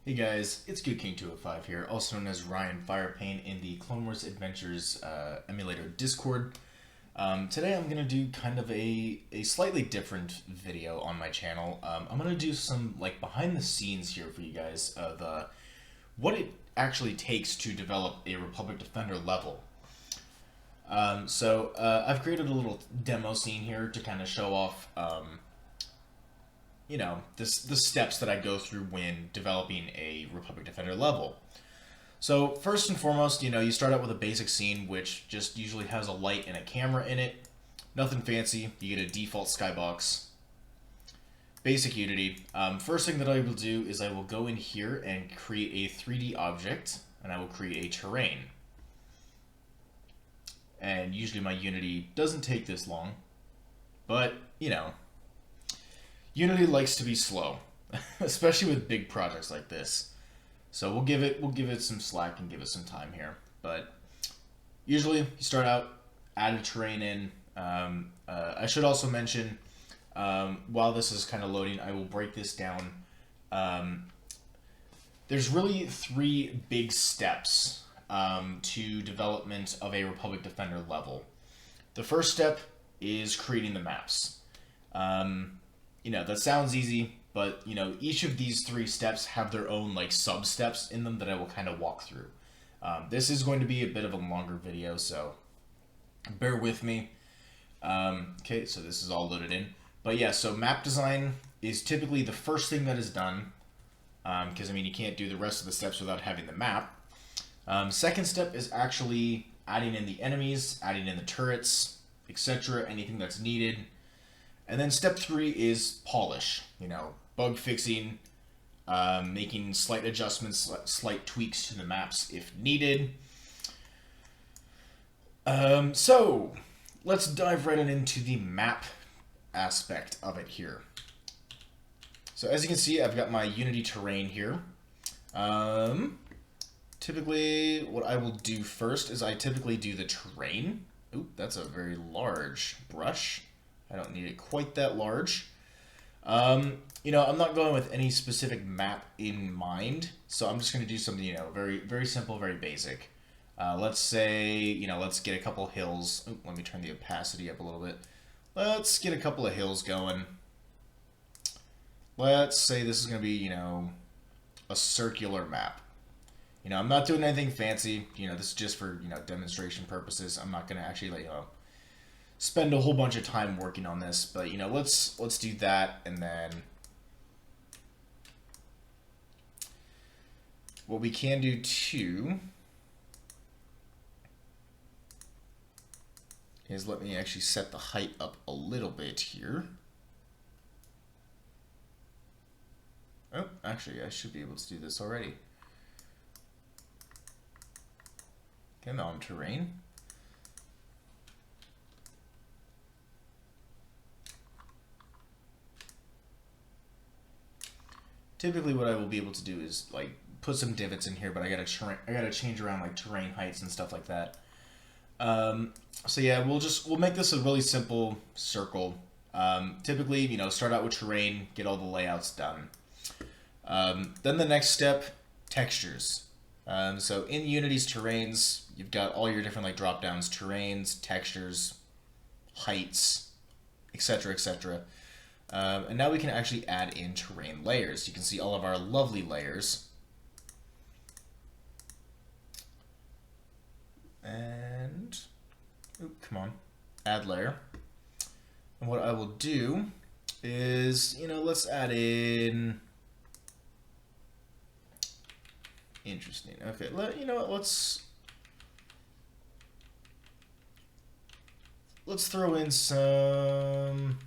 Hey guys, it's Good King 205 here, also known as Ryan Firepain in the Clone Wars Adventures emulator Discord. Today I'm going to do kind of a slightly different video on my channel. I'm going to do some behind the scenes here for you guys of what it actually takes to develop a Republic Defender level. I've created a little demo scene here to kind of show off the steps that I go through when developing a Republic Defender level. So first and foremost, you start out with a basic scene, which just usually has a light and a camera in it. Nothing fancy. You get a default skybox. Basic Unity. First thing that I will do is I will go in here and create a 3D object, and I will create a terrain. And usually my Unity doesn't take this long, but, Unity likes to be slow, especially with big projects like this. So we'll give it some slack and give it some time here. But usually you start out, add a terrain in. I should also mention, while this is kind of loading, I will break this down. There's really three big steps to development of a Republic Defender level. The first step is creating the maps. That sounds easy, but, each of these three steps have their own, sub-steps in them that I will kind of walk through. This is going to be a bit of a longer video, so bear with me. Okay, so this is all loaded in. But yeah, so map design is typically the first thing that is done, because, you can't do the rest of the steps without having the map. Second step is actually adding in the enemies, adding in the turrets, etc., anything that's needed. And then step 3 is polish, bug fixing, making slight adjustments, slight tweaks to the maps if needed. So let's dive right on into the map aspect of it here. So as you can see, I've got my Unity terrain here. Typically, what I will do first is I typically do the terrain. Oop, that's a very large brush. I don't need it quite that large. I'm not going with any specific map in mind, so I'm just going to do something, very, very simple, very basic. Let's say, let's get a couple hills. Ooh, let me turn the opacity up a little bit. Let's get a couple of hills going. Let's say this is going to be, a circular map. I'm not doing anything fancy. This is just for, demonstration purposes. I'm not going to actually, spend a whole bunch of time working on this, but let's do that, and then what we can do too is let me actually set the height up a little bit here. Oh, actually I should be able to do this already. Come on, terrain. Typically what I will be able to do is put some divots in here, but I gotta change around terrain heights and stuff like that. So yeah, we'll make this a really simple circle. Typically, start out with terrain, get all the layouts done. Then the next step, textures. So in Unity's terrains, you've got all your different drop downs, terrains, textures, heights, etc., etc. And now we can actually add in terrain layers. You can see all of our lovely layers. And, come on, add layer. And what I will do is, let's add in, interesting. Okay, let's throw in some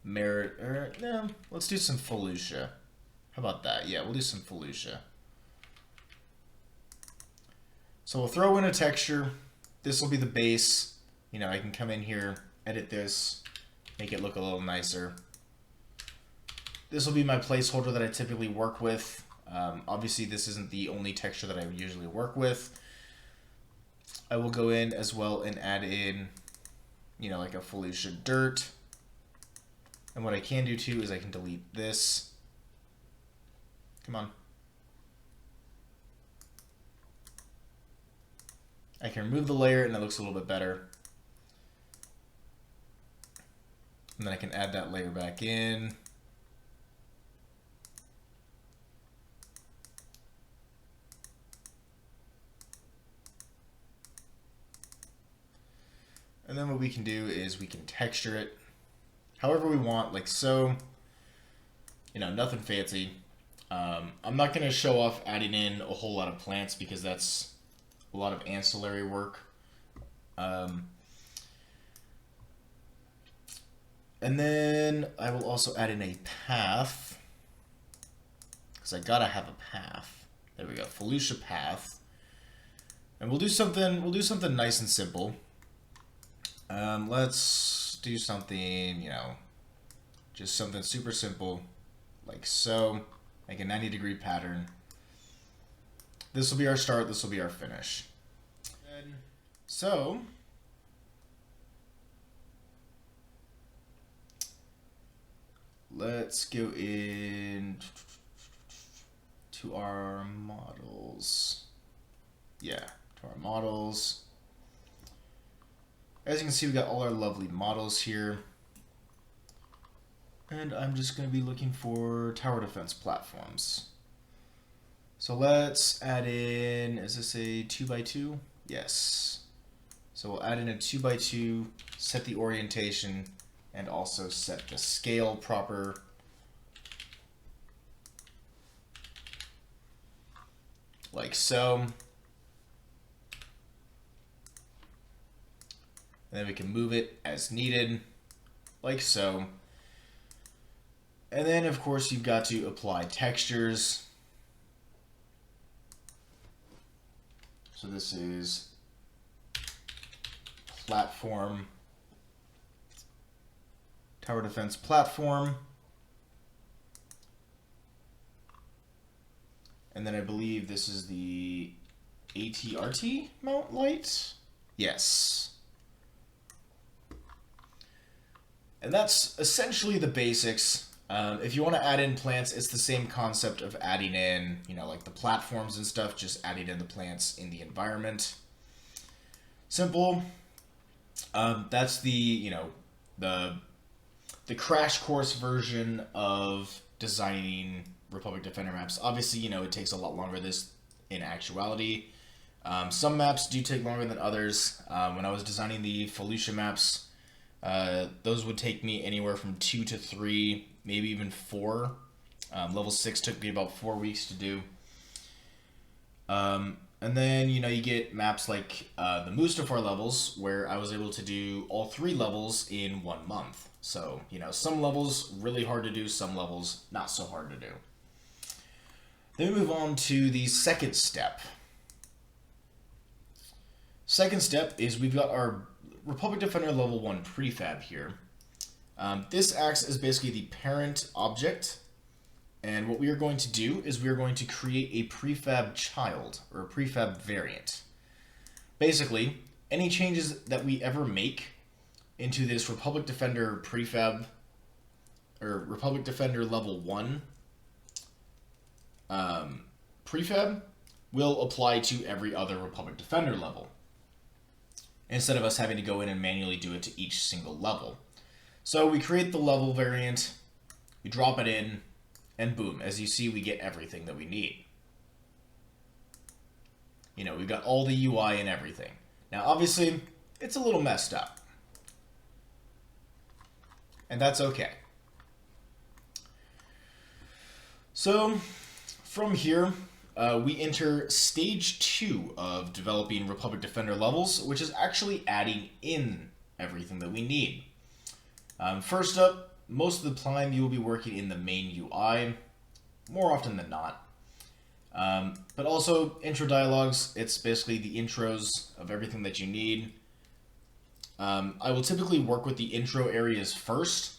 merit, or no, let's do some Felucia. How about that? Yeah, we'll do some Felucia. So we'll throw in a texture. This will be the base. I can come in here, edit this, make it look a little nicer. This will be my placeholder that I typically work with. Obviously, this isn't the only texture that I usually work with. I will go in as well and add in, a Felucia dirt. And what I can do too is I can delete this. Come on. I can remove the layer and it looks a little bit better. And then I can add that layer back in. And then what we can do is we can texture it however we want, like so. You know, nothing fancy. I'm not going to show off adding in a whole lot of plants because that's a lot of ancillary work. And then I will also add in a path because I gotta have a path. There we go, Felicia path. And we'll do something nice and simple. Let's do something, you know, just something super simple, like so. Make a 90-degree pattern. This will be our start, this will be our finish. So, let's go in to our models. Yeah, to our models. As you can see, we got all our lovely models here. And I'm just going to be looking for tower defense platforms. So let's add in, is this a 2x2? Yes. So we'll add in a 2x2, set the orientation, and also set the scale proper. Like so. And then we can move it as needed, like so. And then, of course, you've got to apply textures. So this is platform, tower defense platform. And then I believe this is the ATRT mount light. Yes. And that's essentially the basics. If you want to add in plants, it's the same concept of adding in, you know, like the platforms and stuff, just adding in the plants in the environment. Simple. That's the, you know, the crash course version of designing Republic Defender maps. Obviously, you know, it takes a lot longer this in actuality. Some maps do take longer than others. When I was designing the Felicia maps, those would take me anywhere from 2 to 3, maybe even 4. Level 6 took me about 4 weeks to do. And then, you know, you get maps like the Mustafar levels, where I was able to do all 3 levels in 1 month. So, you know, some levels really hard to do, some levels not so hard to do. Then we move on to the second step. Second step is we've got our Republic Defender level 1 prefab here. This acts as basically the parent object, and what we are going to do is we are going to create a prefab child, or a prefab variant. Basically, any changes that we ever make into this Republic Defender prefab, or Republic Defender level 1 prefab, will apply to every other Republic Defender level, instead of us having to go in and manually do it to each single level. So we create the level variant, we drop it in, and boom, as you see, we get everything that we need. You know, we've got all the UI and everything. Now, obviously, it's a little messed up. And that's okay. So, from here, we enter stage 2 of developing Republic Defender levels, which is actually adding in everything that we need. First up, most of the time you will be working in the main UI, more often than not. But also, intro dialogues, it's basically the intros of everything that you need. I will typically work with the intro areas first.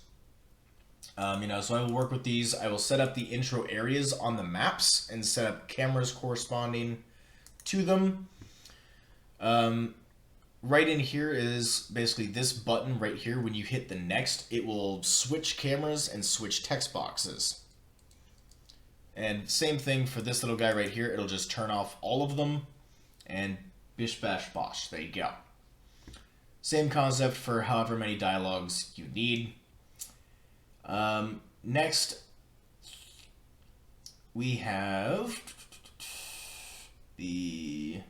You know, so I will work with these. I will set up the intro areas on the maps and set up cameras corresponding to them. Right in here is basically this button right here. When you hit the next, it will switch cameras and switch text boxes. And same thing for this little guy right here. It'll just turn off all of them and Bish bash bosh. There you go. Same concept for however many dialogues you need. Next, we have the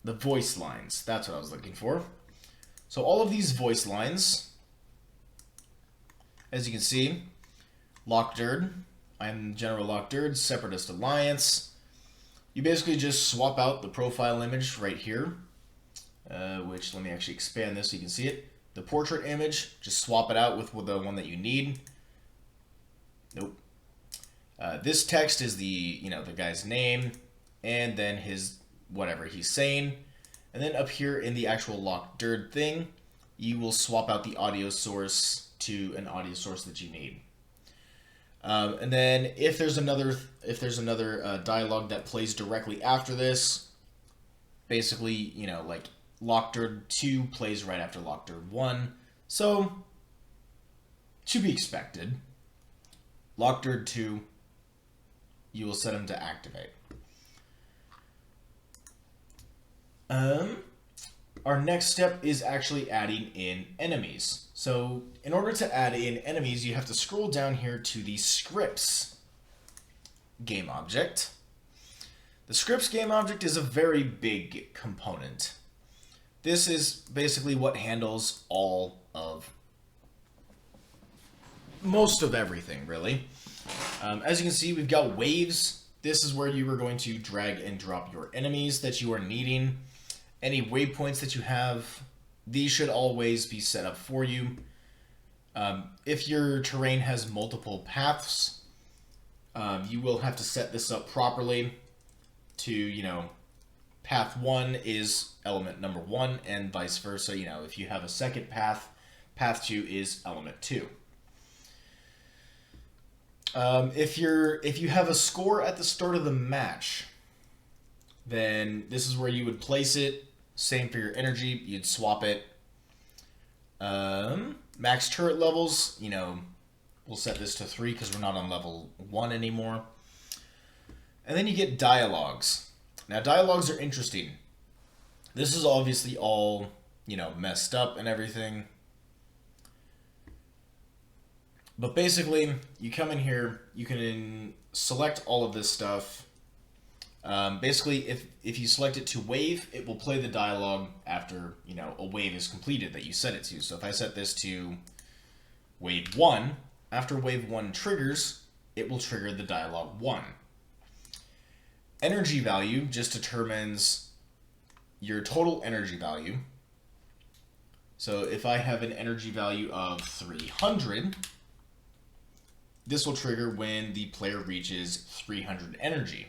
voice lines. That's what I was looking for. So all of these voice lines, as you can see, Lockderd, I'm General Lockderd, Separatist Alliance. You basically just swap out the profile image right here, which, let me actually expand this so you can see it. The portrait image, just swap it out with the one that you need. Nope. This text is the guy's name, and then his whatever he's saying. And then up here in the actual Lockderd thing, you will swap out the audio source to an audio source that you need. And then if there's another dialogue that plays directly after this, basically, like Lockderd 2 plays right after Lockderd 1. So, to be expected, Lockderd 2, you will set him to activate. Our next step is actually adding in enemies. So in order to add in enemies, you have to scroll down here to the scripts game object. The scripts game object is a very big component. This is basically what handles most of everything, really. As you can see, we've got waves. This is where you are going to drag and drop your enemies that you are needing. Any waypoints that you have, these should always be set up for you. If your terrain has multiple paths, you will have to set this up properly to, path 1 is element number 1 and vice versa. If you have a second path, path 2 is element 2. If you have a score at the start of the match, then this is where you would place it. Same for your energy, you'd swap it. Max turret levels, we'll set this to 3 because we're not on level 1 anymore. And then you get dialogues. Now, dialogues are interesting. This is obviously all, messed up and everything. But basically, you come in here, you can select all of this stuff. Basically, if you select it to wave, it will play the dialogue after, a wave is completed that you set it to. So if I set this to wave 1, after wave 1 triggers, it will trigger the dialogue 1. Energy value just determines your total energy value. So if I have an energy value of 300, this will trigger when the player reaches 300 energy.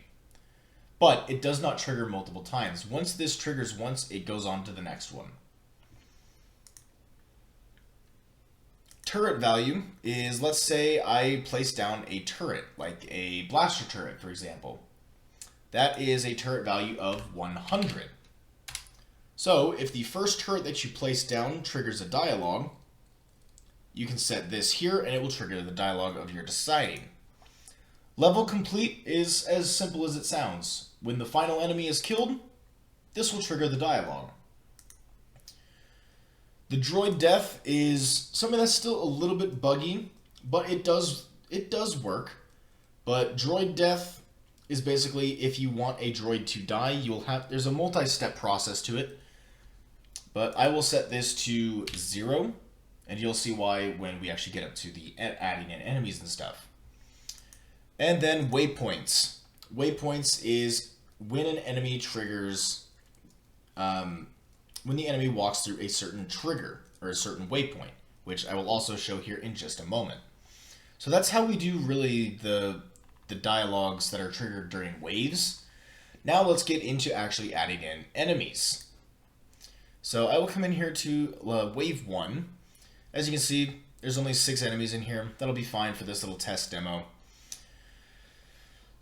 But it does not trigger multiple times. Once this triggers once, it goes on to the next one. Turret value is, let's say I place down a turret, like a blaster turret, for example. That is a turret value of 100. So if the first turret that you place down triggers a dialogue, you can set this here and it will trigger the dialogue of your deciding. Level complete is as simple as it sounds. When the final enemy is killed, this will trigger the dialogue. The droid death is something that's still a little bit buggy, but it does work. But droid death is basically if you want a droid to die, there's a multi-step process to it. But I will set this to 0, and you'll see why when we actually get up to the adding in enemies and stuff. And then waypoints. Waypoints is when an enemy triggers, when the enemy walks through a certain trigger or a certain waypoint, which I will also show here in just a moment. So that's how we do really the dialogues that are triggered during waves. Now let's get into actually adding in enemies. So I will come in here to wave 1. As you can see, there's only 6 enemies in here. That'll be fine for this little test demo.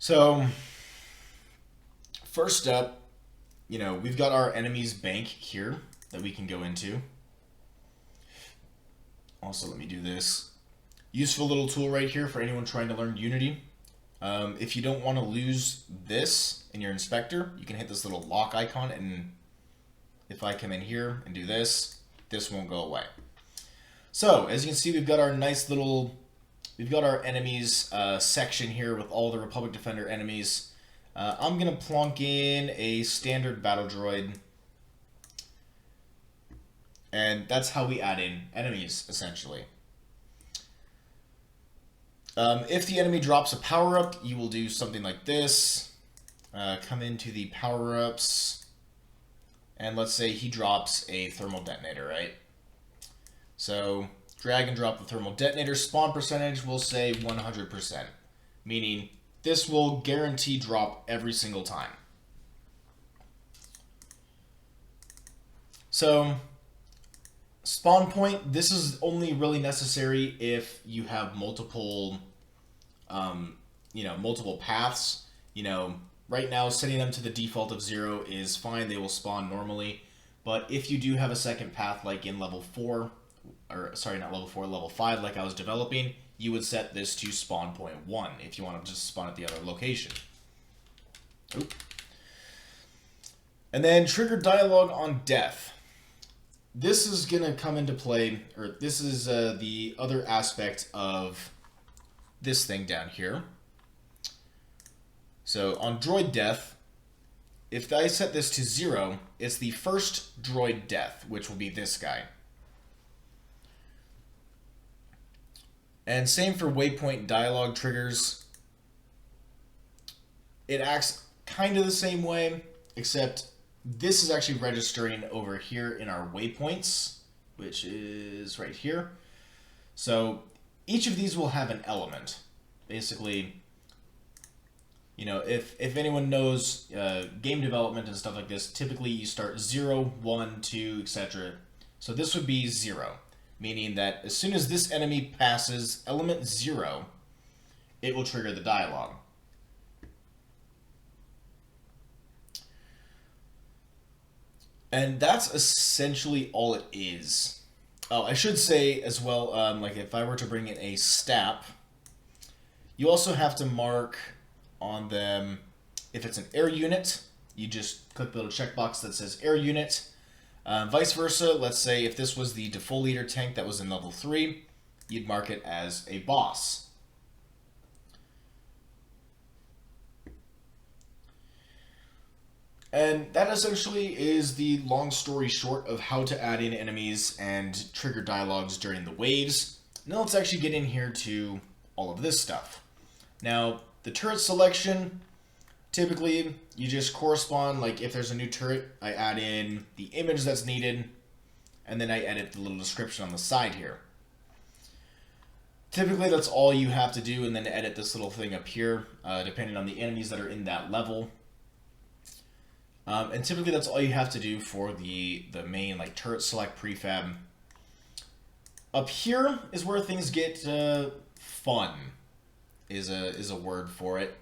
So, first up, we've got our enemies bank here that we can go into. Also, let me do this. Useful little tool right here for anyone trying to learn Unity. If you don't want to lose this in your inspector, you can hit this little lock icon, and if I come in here and do this, this won't go away. So, as you can see, we've got our nice little, we've got our enemies section here with all the Republic Defender enemies. I'm going to plonk in a standard battle droid, and that's how we add in enemies, essentially. If the enemy drops a power-up, you will do something like this. Come into the power-ups, and let's say he drops a thermal detonator, right? So, drag and drop the thermal detonator. Spawn percentage, we'll say 100%, meaning this will guarantee drop every single time. So, spawn point, this is only really necessary if you have multiple, multiple paths. Right now, setting them to the default of 0 is fine. They will spawn normally. But if you do have a second path, like in level 4, or sorry, not level 4, level 5, like I was developing, you would set this to spawn point 1 if you want to just spawn at the other location. Oop. And then trigger dialogue on death. This is going to come into play, or this is the other aspect of this thing down here. So on droid death, if I set this to 0, it's the first droid death, which will be this guy. And same for waypoint dialogue triggers. It acts kind of the same way, except this is actually registering over here in our waypoints, which is right here. So each of these will have an element. Basically, if anyone knows game development and stuff like this, typically you start 0, 1, 2, etc. So this would be 0. Meaning that as soon as this enemy passes element 0, it will trigger the dialogue. And that's essentially all it is. Oh, I should say as well, like if I were to bring in a STAP, you also have to mark on them, if it's an air unit, you just click the little checkbox that says air unit. Vice versa, let's say if this was the defoliator tank that was in level 3, you'd mark it as a boss. And that essentially is the long story short of how to add in enemies and trigger dialogues during the waves. Now let's actually get in here to all of this stuff. Now, the turret selection, typically, you just correspond, like if there's a new turret, I add in the image that's needed, and then I edit the little description on the side here. Typically, that's all you have to do, and then edit this little thing up here, depending on the enemies that are in that level. And typically, that's all you have to do for the main, like, turret select prefab. Up here is where things get fun, is a word for it.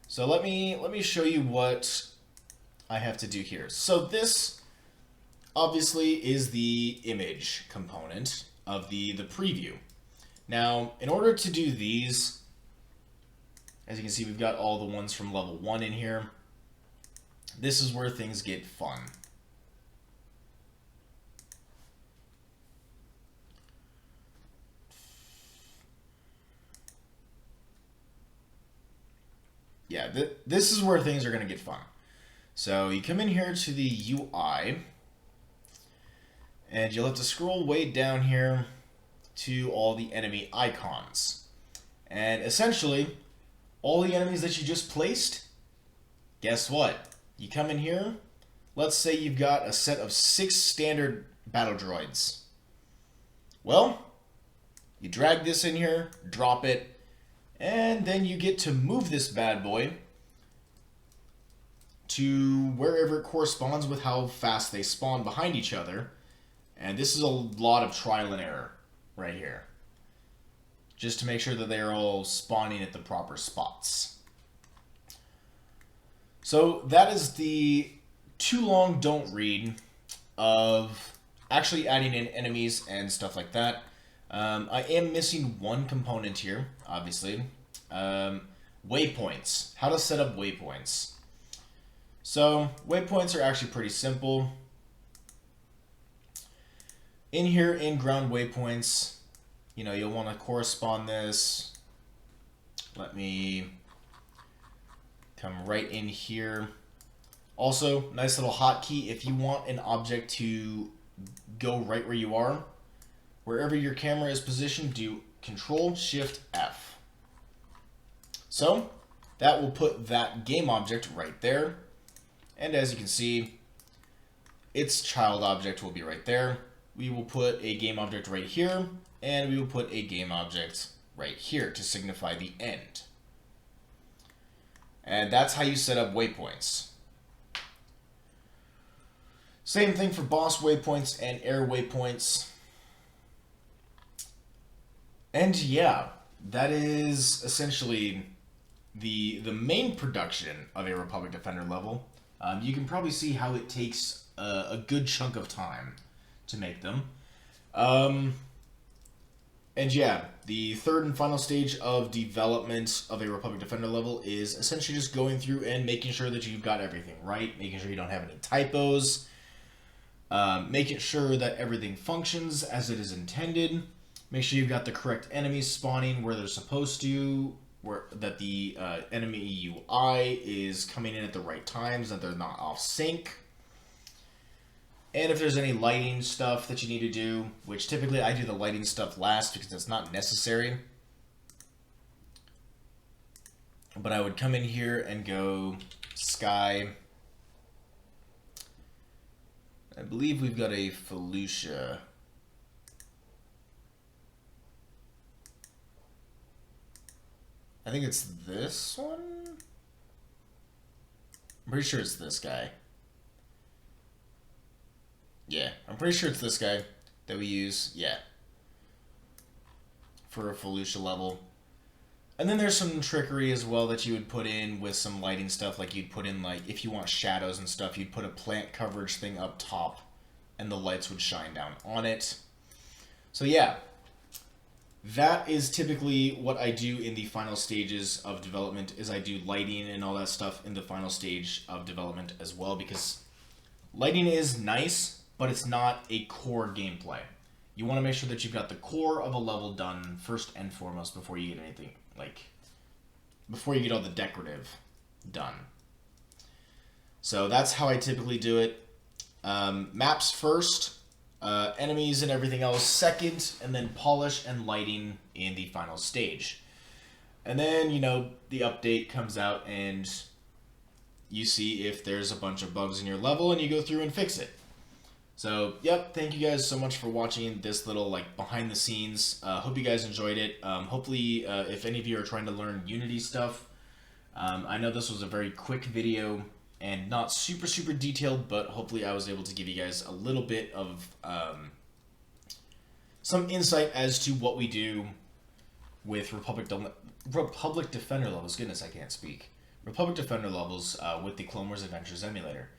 So let me show you what I have to do here. So this obviously is the image component of the preview. Now, in order to do these, as you can see, we've got all the ones from level 1 in here. This is where things get fun. Yeah, this is where things are going to get fun. So you come in here to the UI, and you'll have to scroll way down here to all the enemy icons. And essentially, all the enemies that you just placed, guess what? You come in here, let's say you've got a set of 6 standard battle droids. Well, you drag this in here, drop it, and then you get to move this bad boy to wherever it corresponds with how fast they spawn behind each other. And this is a lot of trial and error right here, just to make sure that they're all spawning at the proper spots. So that is the too long don't read of actually adding in enemies and stuff like that. I am missing one component here, obviously. Waypoints. How to set up waypoints. So, waypoints are actually pretty simple. In here, in ground waypoints, you'll want to correspond this. Let me come right in here. Also, nice little hotkey. If you want an object to go right where you are, wherever your camera is positioned, do Control-Shift-F. So, that will put that game object right there. And as you can see, its child object will be right there. We will put a game object right here, and we will put a game object right here to signify the end. And that's how you set up waypoints. Same thing for boss waypoints and air waypoints. And yeah, that is essentially the main production of a Republic Defender level. You can probably see how it takes a good chunk of time to make them. And yeah, the third and final stage of development of a Republic Defender level is essentially just going through and making sure that you've got everything right, making sure you don't have any typos, making sure that everything functions as it is intended, make sure you've got the correct enemies spawning where they're supposed to, that the enemy UI is coming in at the right times, that they're not off sync. And if there's any lighting stuff that you need to do, which typically I do the lighting stuff last because it's not necessary. But I would come in here and go sky. I believe we've got a Felucia. I think it's this one? I'm pretty sure it's this guy. Yeah, I'm pretty sure it's this guy that we use, yeah, for a Felucia level. And then there's some trickery as well that you would put in with some lighting stuff, like you'd put in, like, if you want shadows and stuff, you'd put a plant coverage thing up top, and the lights would shine down on it. So yeah, that is typically what I do in the final stages of development, is I do lighting and all that stuff in the final stage of development as well, because lighting is nice, but it's not a core gameplay. You want to make sure that you've got the core of a level done first and foremost before you get anything, before you get all the decorative done. So that's how I typically do it. Maps first, enemies and everything else second, and then polish and lighting in the final stage. And then, the update comes out and you see if there's a bunch of bugs in your level and you go through and fix it. So, yep, thank you guys so much for watching this little, behind the scenes. Hope you guys enjoyed it. Hopefully, if any of you are trying to learn Unity stuff, I know this was a very quick video and not super, super detailed, but hopefully I was able to give you guys a little bit of some insight as to what we do with Republic Defender levels. Goodness, I can't speak. Republic Defender levels with the Clone Wars Adventures emulator.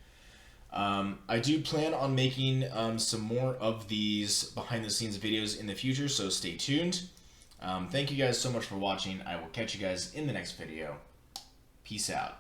I do plan on making some more of these behind-the-scenes videos in the future, so stay tuned. Thank you guys so much for watching. I will catch you guys in the next video. Peace out.